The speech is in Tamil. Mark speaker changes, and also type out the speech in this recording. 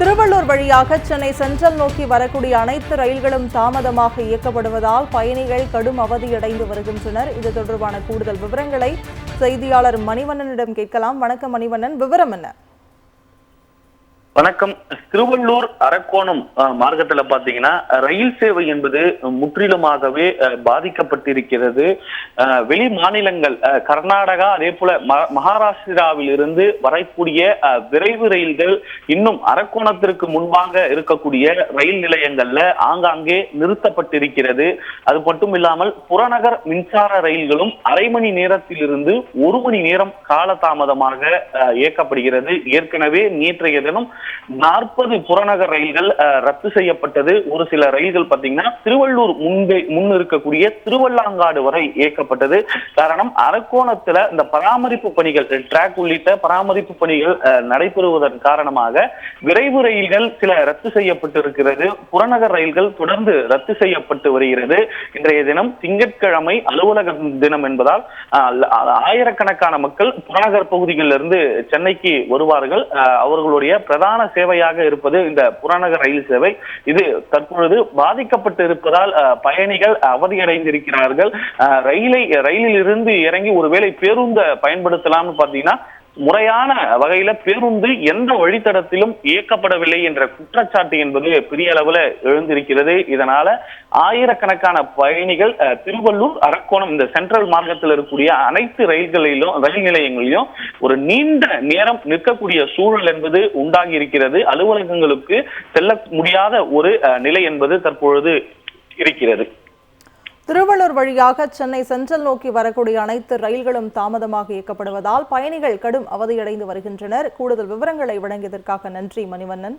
Speaker 1: திருவள்ளூர் வழியாக சென்னை சென்ட்ரல் நோக்கி வரக்கூடிய அனைத்து ரயில்களும் தாமதமாக இயக்கப்படுவதால் பயணிகள் கடும் அவதியடைந்து வருகின்றனர். இது தொடர்பான கூடுதல் விவரங்களை செய்தியாளர் மணிவண்ணனிடம் கேட்கலாம். வணக்கம் மணிவண்ணன், விவரம் என்ன?
Speaker 2: வணக்கம். திருவள்ளூர் அரக்கோணம் மார்க்கத்துல பாத்தீங்கன்னா ரயில் சேவை என்பது முற்றிலுமாகவே பாதிக்கப்பட்டிருக்கிறது. வெளி மாநிலங்கள் கர்நாடகா அதே போல மகாராஷ்டிராவில் இருந்து வரக்கூடிய விரைவு ரயில்கள் இன்னும் அரக்கோணத்திற்கு முன்பாக இருக்கக்கூடிய ரயில் நிலையங்கள்ல ஆங்காங்கே நிறுத்தப்பட்டிருக்கிறது. அது மட்டும் இல்லாமல் புறநகர் மின்சார ரயில்களும் அரை மணி நேரத்திலிருந்து ஒரு மணி நேரம் காலதாமதமாக இயக்கப்படுகிறது. ஏற்கனவே நேற்றைய தினம் 40 புறநகர் ரயில்கள் ரத்து செய்யப்பட்டது. ஒரு சில ரயில்கள் பாத்தீங்கன்னா திருவள்ளூர் முன் இருக்கக்கூடிய திருவள்ளாங்காடு வரை இயக்கப்பட்டது. காரணம், அரக்கோணத்துல இந்த பராமரிப்பு பணிகள், டிராக் உள்ளிட்ட பராமரிப்பு பணிகள் நடைபெறுவதன் காரணமாக விரைவு ரயில்கள் சில ரத்து செய்யப்பட்டிருக்கிறது. புறநகர் ரயில்கள் தொடர்ந்து ரத்து செய்யப்பட்டு வருகிறது. இன்றைய தினம் திங்கட்கிழமை அலுவலக தினம் என்பதால் ஆயிரக்கணக்கான மக்கள் புறநகர் பகுதிகளில் இருந்து சென்னைக்கு வருவார்கள். அவர்களுடைய பிரதான சேவையாக இருப்பது இந்த புறநகர் ரயில் சேவை. இது தற்பொழுது பாதிக்கப்பட்டு இருப்பதால் பயணிகள் அவதியடைந்திருக்கிறார்கள். ரயிலில் இருந்து இறங்கி ஒருவேளை பேருந்தை பயன்படுத்தலாம்னு பாத்தீங்கன்னா முறையான வகையில பேருந்து எந்த வழித்தடத்திலும் இயக்கப்படவில்லை என்ற குற்றச்சாட்டு என்பது பெரிய அளவுல எழுந்திருக்கிறது. இதனால ஆயிரக்கணக்கான பயணிகள் திருவள்ளூர் அரக்கோணம் இந்த சென்ட்ரல் மார்க்கத்தில் இருக்கக்கூடிய அனைத்து ரயில் நிலையங்களிலும் ஒரு நீண்ட நேரம் நிற்கக்கூடிய சூழல் என்பது உண்டாகி இருக்கிறது. அலுவலகங்களுக்கு செல்ல முடியாத ஒரு நிலை என்பது தற்பொழுது இருக்கிறது.
Speaker 1: திருவள்ளூர் வழியாக சென்னை சென்ட்ரல் நோக்கி வரக்கூடிய அனைத்து ரயில்களும் தாமதமாக இயக்கப்படுவதால் பயணிகள் கடும் அவதியடைந்து வருகின்றனர். கூடுதல் விவரங்களை வழங்கியதற்காக நன்றி மணிவண்ணன்.